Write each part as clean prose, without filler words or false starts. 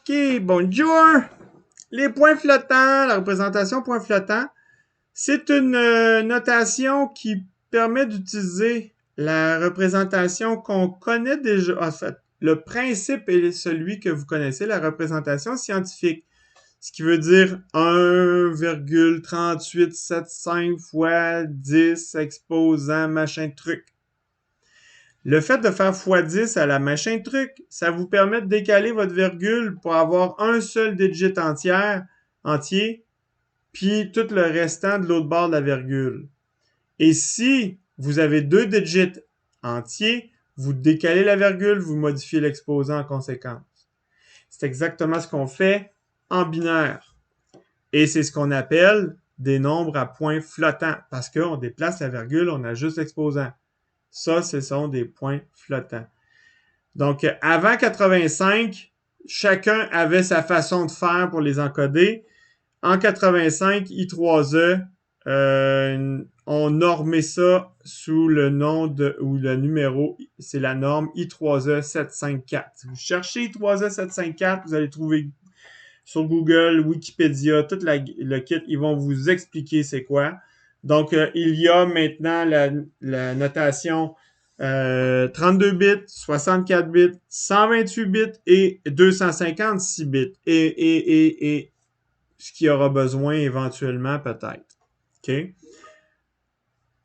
OK, bonjour! Les points flottants, la représentation point flottant, c'est une notation qui permet d'utiliser la représentation qu'on connaît déjà. En fait, le principe est celui que vous connaissez, la représentation scientifique. Ce qui veut dire 1,3875 fois 10 exposant machin truc. Le fait de faire x10 à la machin truc, ça vous permet de décaler votre virgule pour avoir un seul digit entier, puis tout le restant de l'autre bord de la virgule. Et si vous avez deux digits entiers, vous décalez la virgule, vous modifiez l'exposant en conséquence. C'est exactement ce qu'on fait en binaire. Et c'est ce qu'on appelle des nombres à points flottants, parce qu'on déplace la virgule, on ajuste l'exposant. Ça, ce sont des points flottants. Donc, avant 85, chacun avait sa façon de faire pour les encoder. En 85, I3E, on normait ça sous le nom ou le numéro, c'est la norme I3E 754. Si vous cherchez I3E 754, vous allez trouver sur Google, Wikipédia, tout le kit, ils vont vous expliquer c'est quoi. Donc, il y a maintenant la notation 32 bits, 64 bits, 128 bits et 256 bits. Et ce qu'il y aura besoin éventuellement, peut-être. OK?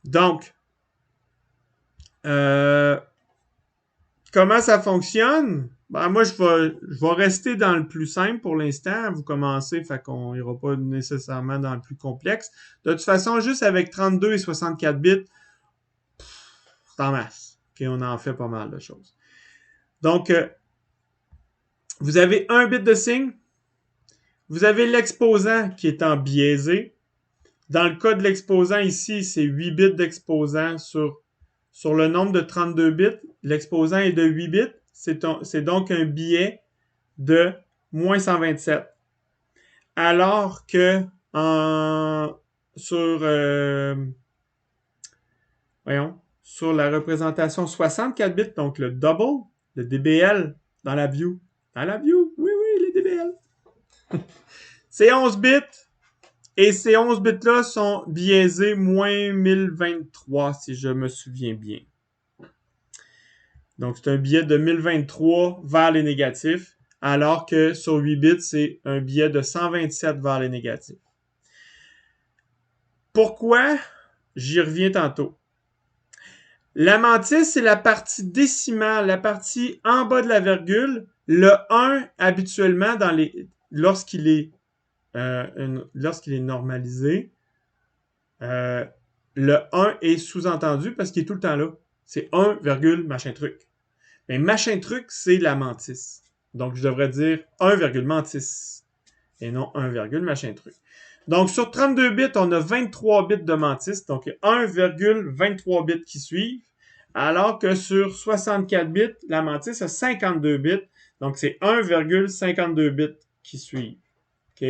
Donc, comment ça fonctionne? Ben, moi, je vais rester dans le plus simple pour l'instant. Vous commencez, fait qu'on ira pas nécessairement dans le plus complexe. De toute façon, juste avec 32 et 64 bits, c'est en masse. OK, on en fait pas mal de choses. Donc, vous avez un bit de signe. Vous avez l'exposant qui est en biaisé. Dans le cas de l'exposant ici, c'est 8 bits d'exposant sur le nombre de 32 bits. L'exposant est de 8 bits. C'est donc un biais de moins 127. Alors que sur la représentation 64 bits, donc le double, le DBL dans la view. Dans la view, oui, les DBL. C'est 11 bits. Et ces 11 bits-là sont biaisés moins 1023, si je me souviens bien. Donc, c'est un biais de 1023 vers les négatifs, alors que sur 8 bits, c'est un biais de 127 vers les négatifs. Pourquoi? J'y reviens tantôt. La mantis, c'est la partie décimale, la partie en bas de la virgule. Le 1, habituellement, lorsqu'il est normalisé, le 1 est sous-entendu parce qu'il est tout le temps là. C'est 1, machin truc. Mais machin truc, c'est la mantis. Donc, je devrais dire 1, mantis. Et non 1, machin truc. Donc, sur 32 bits, on a 23 bits de mantis. Donc, 1,23 bits qui suivent. Alors que sur 64 bits, la mantis a 52 bits. Donc, c'est 1,52 bits qui suivent. OK?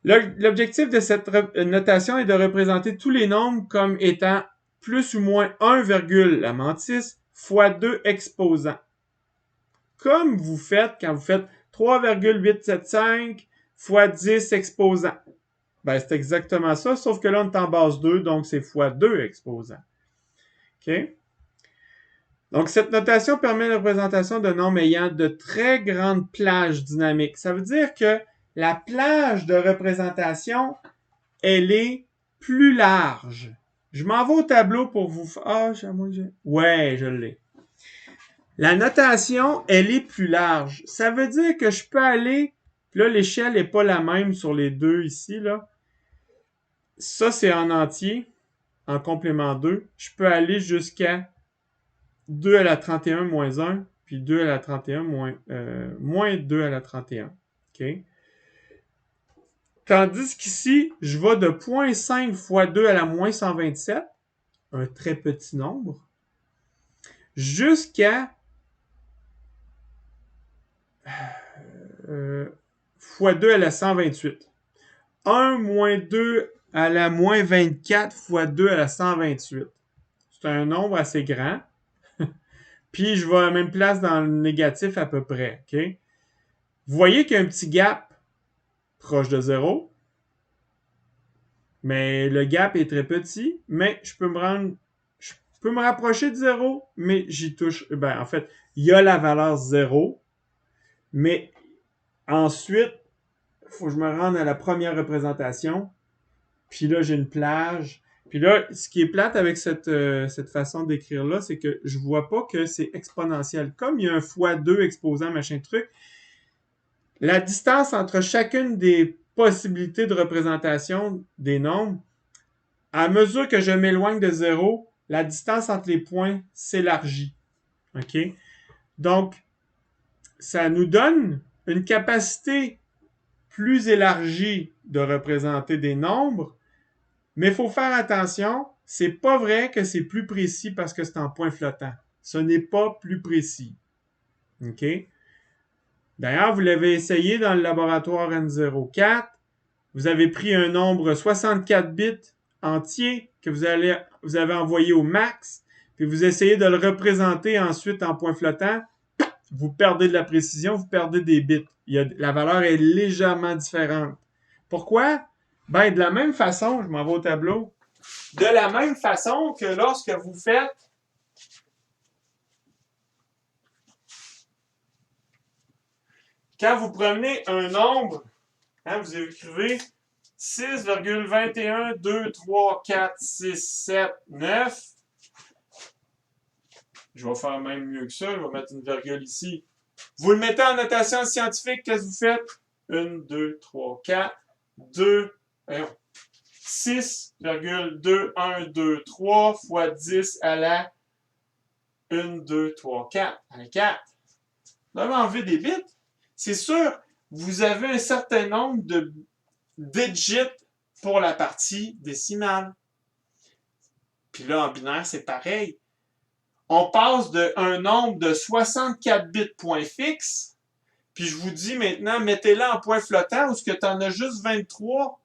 L'objectif de cette notation est de représenter tous les nombres comme étant plus ou moins 1, la mantis fois 2 exposants. Comme vous faites quand vous faites 3,875 fois 10 exposants. Ben, c'est exactement ça, sauf que là, on est en base 2, donc c'est fois 2 exposants. OK? Donc, cette notation permet la représentation de nombres ayant de très grandes plages dynamiques. Ça veut dire que la plage de représentation, elle est plus large. Je m'en vais au tableau pour vous... Ouais, je l'ai. La notation, elle est plus large. Ça veut dire que je peux aller... Là, l'échelle n'est pas la même sur les deux ici, là. Ça, c'est en entier, en complément 2. Je peux aller jusqu'à 2 à la 31 moins 1, puis 2 à la 31 moins 2 à la 31. OK? Tandis qu'ici, je vais de 0,5 fois 2 à la moins 127, un très petit nombre, jusqu'à fois 2 à la 128. 1 moins 2 à la moins 24 fois 2 à la 128. C'est un nombre assez grand. Puis je vais à la même place dans le négatif à peu près. OK? Vous voyez qu'il y a un petit gap proche de 0. Mais le gap est très petit. Mais je peux me rapprocher de 0, mais j'y touche. Ben, en fait, il y a la valeur 0. Mais ensuite, il faut que je me rende à la première représentation. Puis là, j'ai une plage. Puis là, ce qui est plate avec cette façon d'écrire-là, c'est que je vois pas que c'est exponentiel. Comme il y a un x2 exposant machin truc, la distance entre chacune des possibilités de représentation des nombres, à mesure que je m'éloigne de 0, la distance entre les points s'élargit. OK? Donc, ça nous donne une capacité plus élargie de représenter des nombres, mais il faut faire attention, c'est pas vrai que c'est plus précis parce que c'est en point flottant. Ce n'est pas plus précis. OK? D'ailleurs, vous l'avez essayé dans le laboratoire N04. Vous avez pris un nombre 64 bits entier que vous avez envoyé au max, puis vous essayez de le représenter ensuite en point flottant. Vous perdez de la précision, vous perdez des bits. La valeur est légèrement différente. Pourquoi? Ben, de la même façon, je m'en vais au tableau, de la même façon que lorsque vous faites quand vous prenez un nombre, hein, vous écrivez 6,21, 2, 3, 4, 6, 7, 9. Je vais faire même mieux que ça, je vais mettre une virgule ici. Vous le mettez en notation scientifique, qu'est-ce que vous faites? 1, 2, 3, 4, 2, 6,2123 fois 10 à la 1, 2, 3, 4. À la 4. Vous avez enlevé des bits. C'est sûr, vous avez un certain nombre de digits pour la partie décimale. Puis là, en binaire, c'est pareil. On passe d'un nombre de 64 bits point fixe, puis je vous dis maintenant, mettez-le en point flottant, ou est-ce que tu en as juste 23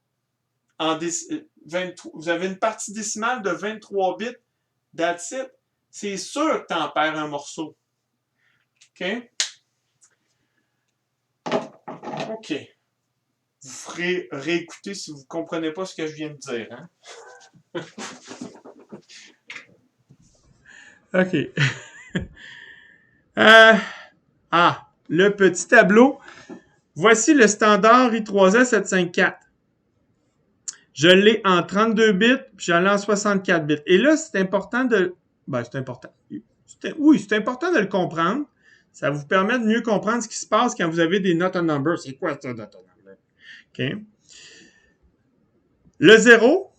vous avez une partie décimale de 23 bits, that's it. C'est sûr que tu en perds un morceau. OK? OK. Vous ferez réécouter si vous ne comprenez pas ce que je viens de dire. Hein? OK. Le petit tableau. Voici le standard i3S 754. Je l'ai en 32 bits, puis j'en ai en 64 bits. Et là, c'est important de... Ben, c'est important. Oui, c'est important de le comprendre. Ça vous permet de mieux comprendre ce qui se passe quand vous avez des not a number. C'est quoi ça, not a number? OK. Le 0,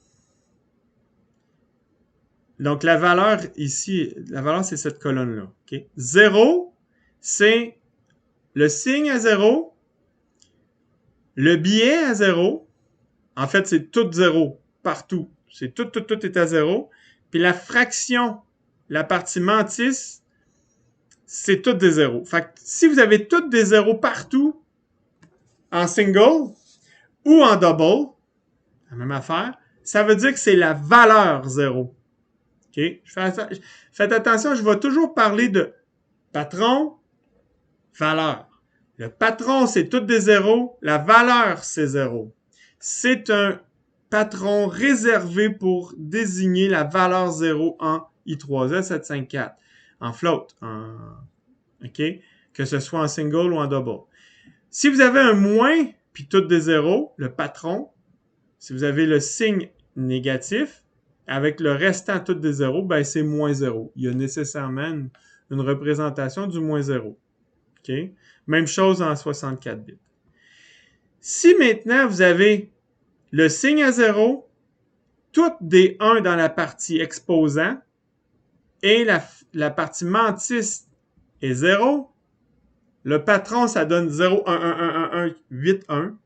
donc la valeur ici, la valeur, c'est cette colonne-là. Okay? 0, c'est le signe à 0, le billet à 0. En fait, c'est tout 0 partout. C'est tout est à 0. Puis la fraction, la partie mantis, c'est tout des 0. Fait que si vous avez toutes des 0 partout, en single ou en double, la même affaire, ça veut dire que c'est la valeur 0. OK? Faites attention, je vais toujours parler de patron, valeur. Le patron, c'est toutes des 0. La valeur, c'est 0. C'est un patron réservé pour désigner la valeur 0 en I3S 754. En float. OK? Que ce soit en single ou en double. Si vous avez un moins, puis toutes des 0, le patron, si vous avez le signe négatif, avec le restant toutes des 0, ben c'est moins 0. Il y a nécessairement une représentation du moins 0. OK? Même chose en 64 bits. Si maintenant vous avez le signe à 0, toutes des 1 dans la partie exposant, et la partie mantis est 0, le patron, ça donne 0, 1, 1, 1, 1, 1, 8, 1,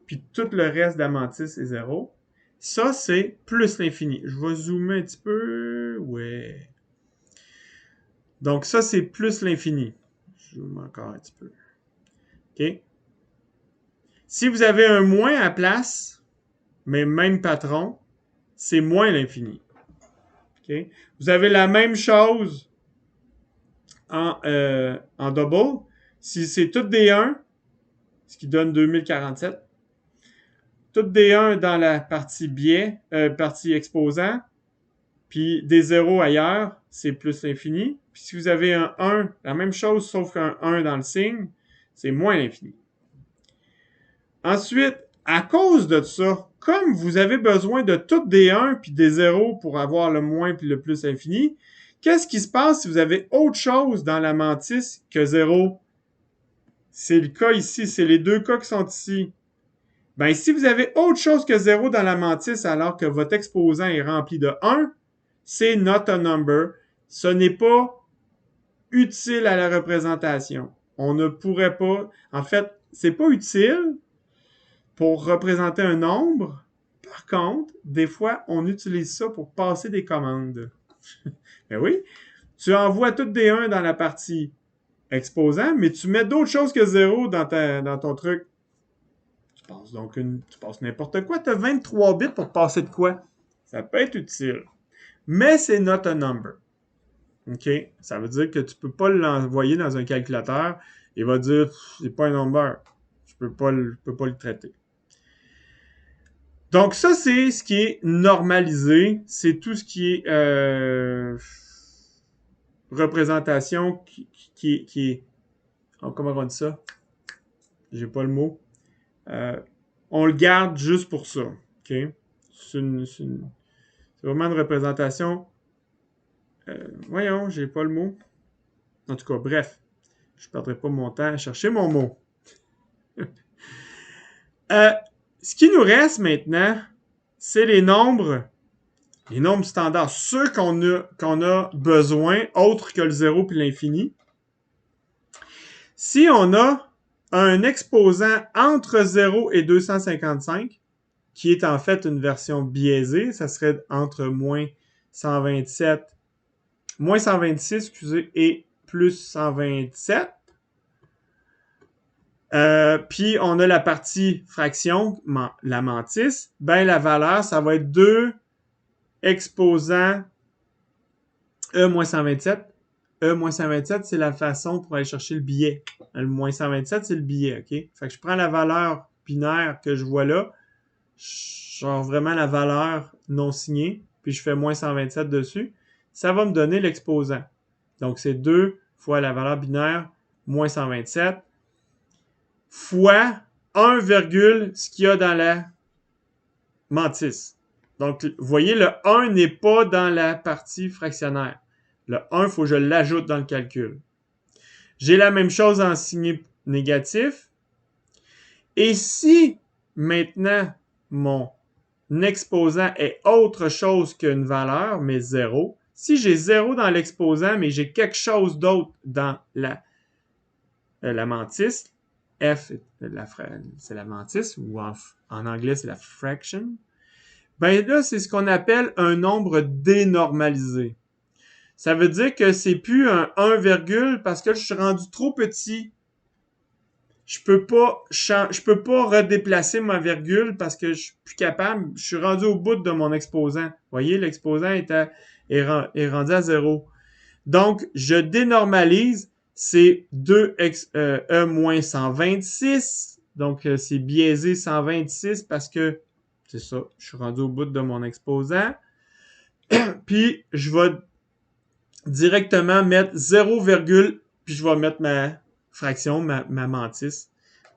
puis tout le reste de la mantis est 0. Ça, c'est plus l'infini. Je vais zoomer un petit peu. Ouais. Donc, ça, c'est plus l'infini. Je zoome encore un petit peu. OK? Si vous avez un moins à place, mais même patron, c'est moins l'infini. OK? Vous avez la même chose en double. Si c'est toutes des 1, ce qui donne 2047. Toutes des 1 dans la partie biais, partie exposant, puis des 0 ailleurs, c'est plus l'infini. Puis si vous avez un 1, la même chose sauf qu'un 1 dans le signe, c'est moins l'infini. Ensuite, à cause de ça, comme vous avez besoin de toutes des 1 puis des 0 pour avoir le moins puis le plus infini, qu'est-ce qui se passe si vous avez autre chose dans la mantis que 0? C'est le cas ici, c'est les deux cas qui sont ici. Ben, si vous avez autre chose que 0 dans la mantis alors que votre exposant est rempli de 1, c'est not a number. Ce n'est pas utile à la représentation. On ne pourrait pas... En fait, c'est pas utile pour représenter un nombre. Par contre, des fois, on utilise ça pour passer des commandes. Ben oui, tu envoies toutes des 1 dans la partie exposant, mais tu mets d'autres choses que 0 dans ton truc. Tu passes n'importe quoi. Tu as 23 bits pour passer de quoi? Ça peut être utile. Mais c'est not a number. OK? Ça veut dire que tu ne peux pas l'envoyer dans un calculateur. Il va dire, c'est pas un number. Je peux pas le traiter. Donc, ça, c'est ce qui est normalisé. C'est tout ce qui est représentation qui est... Oh, comment on dit ça? J'ai pas le mot. On le garde juste pour ça. OK? C'est vraiment une représentation. Voyons, j'ai pas le mot. En tout cas, bref. Je ne perdrai pas mon temps à chercher mon mot. Ce qui nous reste maintenant, c'est les nombres standards, ceux qu'on a besoin, autres que le 0 puis l'infini. Si on a un exposant entre 0 et 255, qui est en fait une version biaisée, ça serait entre moins 126, et plus 127. Puis on a la partie fraction, la mantis, ben la valeur, ça va être 2 exposants E-127. E-127, c'est la façon pour aller chercher le billet. Le moins 127, c'est le billet, OK? Fait que je prends la valeur binaire que je vois là, genre vraiment la valeur non signée, puis je fais moins 127 dessus. Ça va me donner l'exposant. Donc, c'est 2 fois la valeur binaire, moins 127, fois 1, ce qu'il y a dans la mantis. Donc, vous voyez, le 1 n'est pas dans la partie fractionnaire. Le 1, il faut que je l'ajoute dans le calcul. J'ai la même chose en signé négatif. Et si, maintenant, mon exposant est autre chose qu'une valeur, mais 0, si j'ai 0 dans l'exposant, mais j'ai quelque chose d'autre dans la mantis, F, c'est la mantis, ou en anglais, c'est la fraction, ben là, c'est ce qu'on appelle un nombre dénormalisé. Ça veut dire que c'est plus un 1, parce que je suis rendu trop petit. Je peux pas redéplacer ma virgule parce que je suis plus capable. Je suis rendu au bout de mon exposant. Vous voyez, l'exposant est rendu à 0. Donc, je dénormalise. C'est 2 moins 126. Donc, c'est biaisé 126 parce que, c'est ça, je suis rendu au bout de mon exposant. Puis, je vais directement mettre 0, puis je vais mettre ma fraction, ma mantis.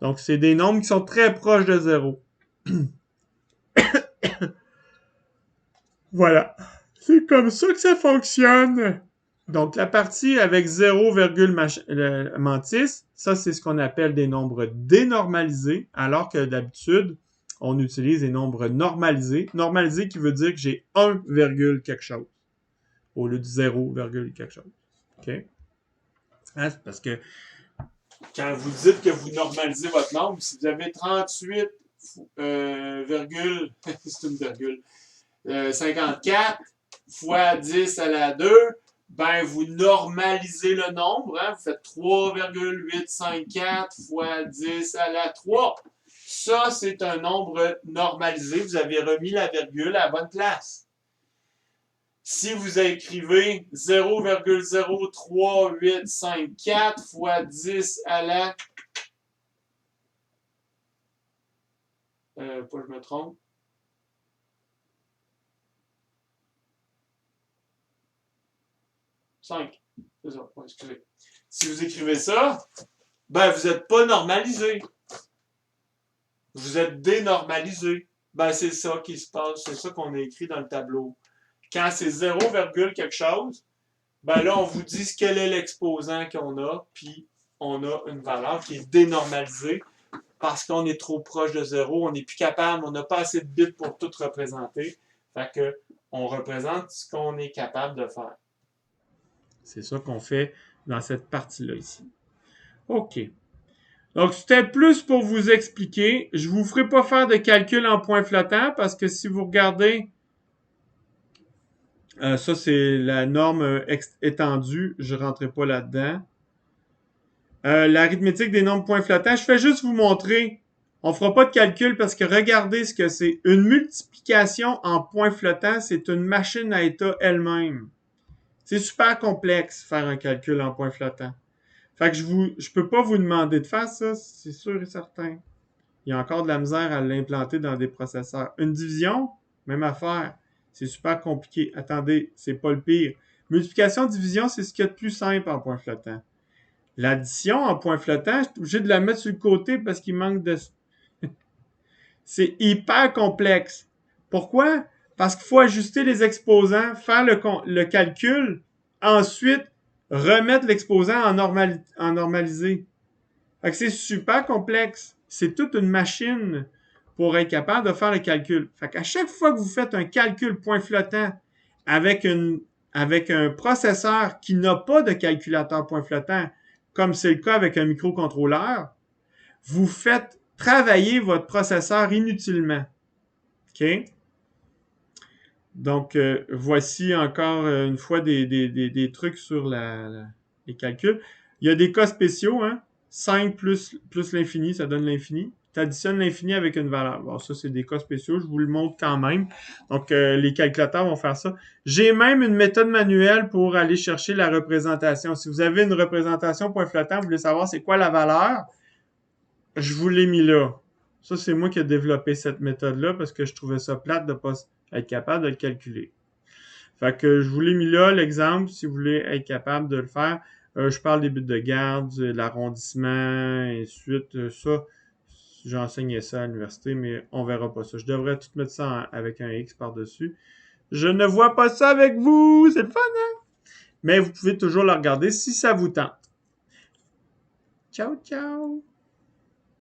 Donc, c'est des nombres qui sont très proches de 0. Voilà. C'est comme ça que ça fonctionne. Donc, la partie avec 0, mantis, ça, c'est ce qu'on appelle des nombres dénormalisés, alors que d'habitude, on utilise des nombres normalisés. Normalisé qui veut dire que j'ai 1, quelque chose, au lieu de 0, quelque chose. OK? Hein, c'est parce que quand vous dites que vous normalisez votre nombre, si vous avez 38, c'est une virgule, 54 fois 10 à la 2, ben vous normalisez le nombre, hein? Vous faites 3,854 fois 10 à la 3. Ça, c'est un nombre normalisé. Vous avez remis la virgule à la bonne place. Si vous écrivez 0,03854 fois 10 à la Pas que je me trompe. 5. C'est ça. Ouais, excusez. Si vous écrivez ça, ben vous n'êtes pas normalisé. Vous êtes dénormalisé. Ben c'est ça qui se passe. C'est ça qu'on a écrit dans le tableau. Quand c'est 0, quelque chose, ben là, on vous dit quel est l'exposant qu'on a, puis on a une valeur qui est dénormalisée parce qu'on est trop proche de 0, on n'est plus capable, on n'a pas assez de bits pour tout représenter. Fait que on représente ce qu'on est capable de faire. C'est ça qu'on fait dans cette partie-là ici. OK. Donc, c'était plus pour vous expliquer. Je ne vous ferai pas faire de calcul en point flottant parce que si vous regardez, ça c'est la norme étendue, je ne rentrerai pas là-dedans. L'arithmétique des nombres points flottants, je fais juste vous montrer. On ne fera pas de calcul parce que regardez ce que c'est. Une multiplication en points flottants, c'est une machine à état elle-même. C'est super complexe faire un calcul en points flottants. Fait que je peux pas vous demander de faire ça, c'est sûr et certain. Il y a encore de la misère à l'implanter dans des processeurs. Une division, même affaire. C'est super compliqué. Attendez, c'est pas le pire. Multiplication-division, c'est ce qu'il y a de plus simple en point flottant. L'addition en point flottant, je suis obligé de la mettre sur le côté parce qu'il manque de... C'est hyper complexe. Pourquoi? Parce qu'il faut ajuster les exposants, faire le calcul, ensuite remettre l'exposant en normalisé. Fait que c'est super complexe. C'est toute une machine pour être capable de faire le calcul. Fait qu'à chaque fois que vous faites un calcul point flottant avec un processeur qui n'a pas de calculateur point flottant, comme c'est le cas avec un microcontrôleur, vous faites travailler votre processeur inutilement. OK? Donc, voici encore une fois des trucs sur les calculs. Il y a des cas spéciaux, hein? 5 plus l'infini, ça donne l'infini. Tu additionnes l'infini avec une valeur. Bon, ça, c'est des cas spéciaux. Je vous le montre quand même. Donc, les calculateurs vont faire ça. J'ai même une méthode manuelle pour aller chercher la représentation. Si vous avez une représentation point flottant, vous voulez savoir c'est quoi la valeur, je vous l'ai mis là. Ça, c'est moi qui ai développé cette méthode-là parce que je trouvais ça plate de ne pas être capable de le calculer. Fait que je vous l'ai mis là, l'exemple, si vous voulez être capable de le faire. Je parle des buts de garde, de l'arrondissement, et suite. Ça, j'enseignais ça à l'université, mais on verra pas ça. Je devrais tout mettre ça avec un X par-dessus. Je ne vois pas ça avec vous! C'est le fun, hein? Mais vous pouvez toujours le regarder si ça vous tente. Ciao, ciao!